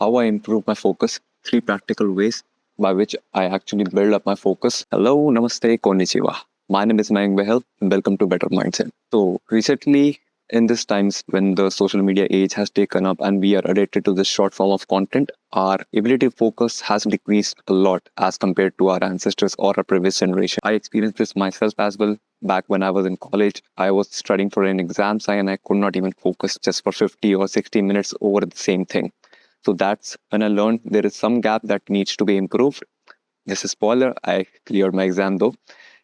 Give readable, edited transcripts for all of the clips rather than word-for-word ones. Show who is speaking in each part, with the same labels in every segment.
Speaker 1: how I improve my focus, 3 practical ways by which I actually build up my focus. Hello, namaste, konnichiwa. My name is Mayank Behel and welcome to Better Mindset. So recently, in these times when the social media age has taken up and we are addicted to this short form of content, our ability to focus has decreased a lot as compared to our ancestors or our previous generation. I experienced this myself as well. Back when I was in college, I was studying for an exam and I could not even focus just for 50 or 60 minutes over the same thing. So that's when I learned there is some gap that needs to be improved. Just a spoiler, I cleared my exam though.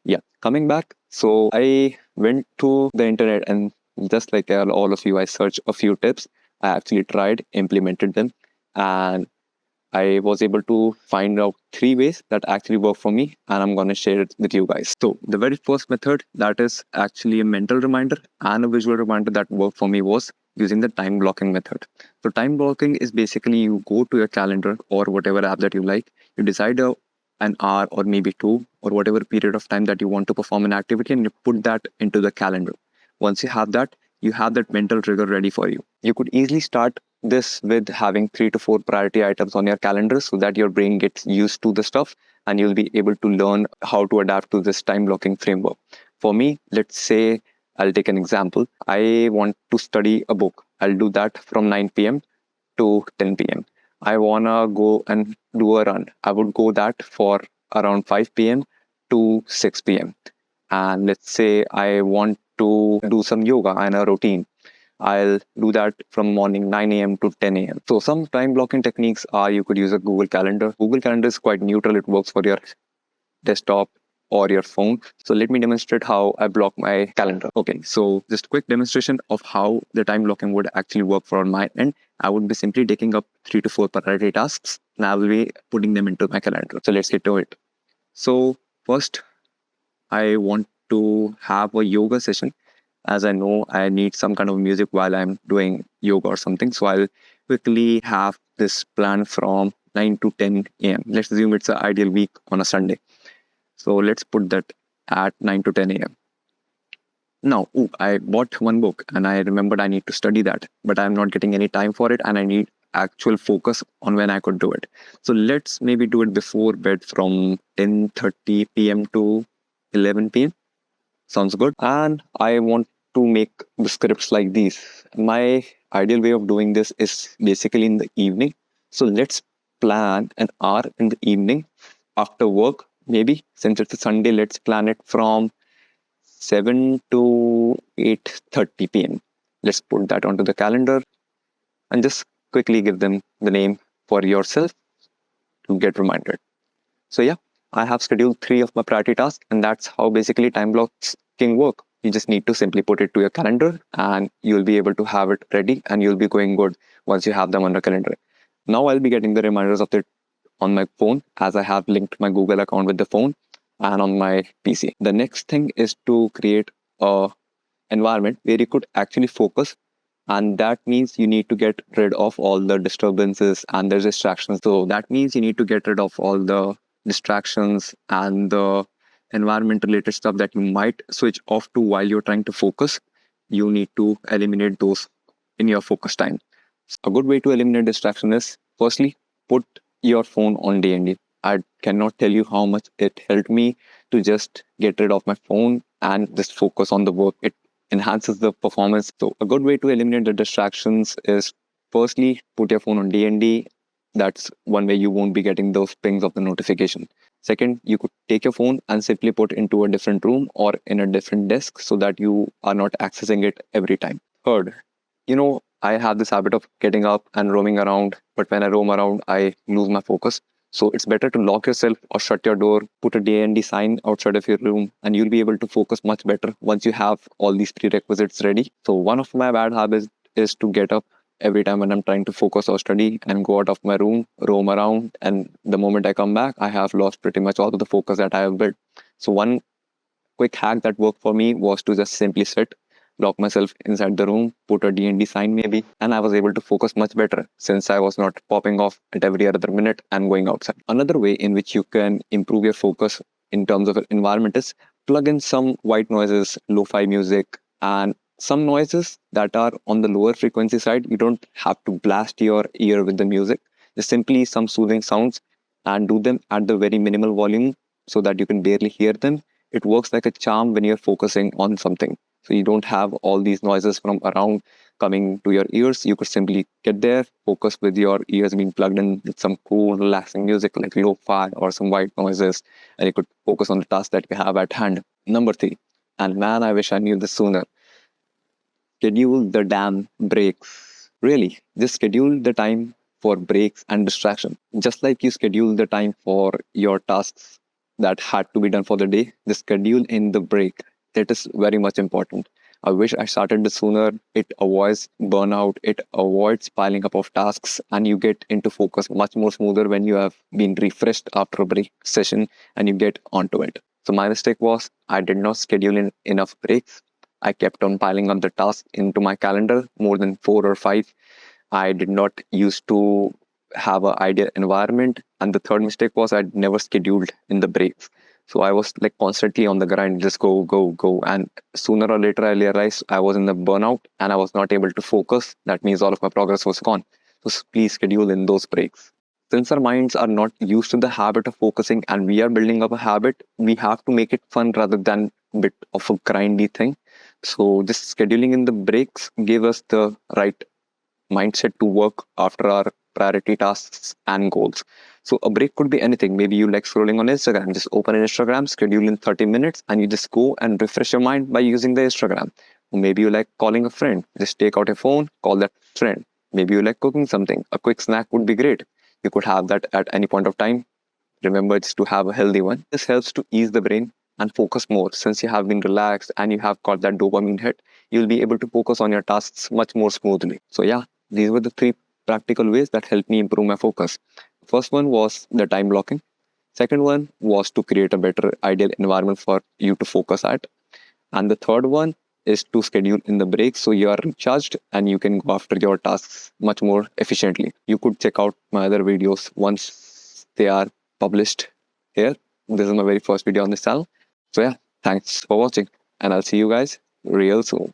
Speaker 1: Yeah, coming back. So I went to the internet and just like all of you, I searched a few tips. I actually tried, implemented them, and I was able to find out 3 ways that actually work for me, and I'm going to share it with you guys. So, the very first method that is actually a mental reminder and a visual reminder that worked for me was using the time blocking method. So, time blocking is basically you go to your calendar or whatever app that you like, you decide an hour or maybe two or whatever period of time that you want to perform an activity and you put that into the calendar. Once you have that mental trigger ready for you. You could easily start this with having 3 to 4 priority items on your calendar so that your brain gets used to the stuff and you'll be able to learn how to adapt to this time blocking framework. For me, let's say I'll take an example. I want to study a book. I'll do that from 9 p.m. to 10 p.m. I wanna go and do a run. I would go that for around 5 p.m. to 6 p.m. And let's say I want to do some yoga and a routine. I'll do that from morning 9 a.m. to 10 a.m. So some time blocking techniques are you could use a Google Calendar. Google Calendar is quite neutral. It works for your desktop or your phone. So let me demonstrate how I block my calendar. Okay, so just a quick demonstration of how the time blocking would actually work for my end. I would be simply taking up 3 to 4 priority tasks and I will be putting them into my calendar. So let's get to it. So first, I want to have a yoga session as I know I need some kind of music while I'm doing yoga or something. So I'll quickly have this plan from 9 to 10 a.m. Let's assume it's an ideal week on a Sunday. So let's put that at 9 to 10 a.m. Now, I bought one book and I remembered I need to study that, but I'm not getting any time for it and I need actual focus on when I could do it. So let's maybe do it before bed from 10:30 p.m. to 11 p.m. Sounds good. And I want to make the scripts like these. My ideal way of doing this is basically in the evening. So let's plan an hour in the evening after work. Maybe since it's a Sunday, let's plan it from 7 to 8:30 p.m. Let's put that onto the calendar and just quickly give them the name for yourself to get reminded. So yeah, I have scheduled 3 of my priority tasks, and that's how basically time blocking work. You just need to simply put it to your calendar and you'll be able to have it ready and you'll be going good once you have them on the calendar. Now I'll be getting the reminders of it on my phone as I have linked my Google account with the phone and on my PC. The next thing is to create a environment where you could actually focus, and that means you need to get rid of all the disturbances and the distractions. So that means you need to get rid of all the distractions and the environment related stuff that you might switch off to while you're trying to focus. You need to eliminate those in your focus time. A good way to eliminate distraction is firstly put your phone on DND. I cannot tell you how much it helped me to just get rid of my phone and just focus on the work. It enhances the performance. So a good way to eliminate the distractions is firstly put your phone on DND. That's one way you won't be getting those pings of the notification. Second, you could take your phone and simply put into a different room or in a different desk so that you are not accessing it every time. Third, I have this habit of getting up and roaming around, but when I roam around, I lose my focus. So it's better to lock yourself or shut your door, put a DND sign outside of your room, and you'll be able to focus much better once you have all these prerequisites ready. So one of my bad habits is to get up every time when I'm trying to focus or study and go out of my room, roam around, and the moment I come back, I have lost pretty much all of the focus that I have built. So one quick hack that worked for me was to just simply sit, lock myself inside the room, put a DND sign maybe, and I was able to focus much better since I was not popping off at every other minute and going outside. Another way in which you can improve your focus in terms of environment is plug in some white noises, lo-fi music, and some noises that are on the lower frequency side. You don't have to blast your ear with the music. Just simply some soothing sounds and do them at the very minimal volume so that you can barely hear them. It works like a charm when you're focusing on something. So you don't have all these noises from around coming to your ears. You could simply get there, focus with your ears being plugged in with some cool, relaxing music like lo-fi or some white noises, and you could focus on the task that you have at hand. Number three, and man, I wish I knew this sooner. Schedule the damn breaks. Really, just schedule the time for breaks and distraction. Just like you schedule the time for your tasks that had to be done for the day, just schedule in the break. That is very much important. I wish I started this sooner. It avoids burnout, it avoids piling up of tasks, and you get into focus much more smoother when you have been refreshed after a break session and you get onto it. So my mistake was I did not schedule in enough breaks. I kept on piling up the tasks into my calendar, more than 4 or 5. I did not used to have an ideal environment. And the third mistake was I never scheduled in the breaks. So I was like constantly on the grind, just go, go, go. And sooner or later, I realized I was in the burnout and I was not able to focus. That means all of my progress was gone. So please schedule in those breaks. Since our minds are not used to the habit of focusing and we are building up a habit, we have to make it fun rather than a bit of a grindy thing. So just scheduling in the breaks gave us the right mindset to work after our priority tasks and goals. So a break could be anything. Maybe you like scrolling on Instagram. Just open an Instagram, schedule in 30 minutes, and you just go and refresh your mind by using the Instagram. Or maybe you like calling a friend. Just take out your phone, call that friend. Maybe you like cooking something. A quick snack would be great. You could have that at any point of time. Remember just to have a healthy one. This helps to ease the brain and focus more. Since you have been relaxed and you have got that dopamine hit, you'll be able to focus on your tasks much more smoothly. So yeah, these were the three practical ways that helped me improve my focus. First one was the time blocking. Second one was to create a better ideal environment for you to focus at. And the third one is to schedule in the breaks so you are recharged and you can go after your tasks much more efficiently. You could check out my other videos once they are published here. This is my very first video on this channel. So yeah, thanks for watching and I'll see you guys real soon.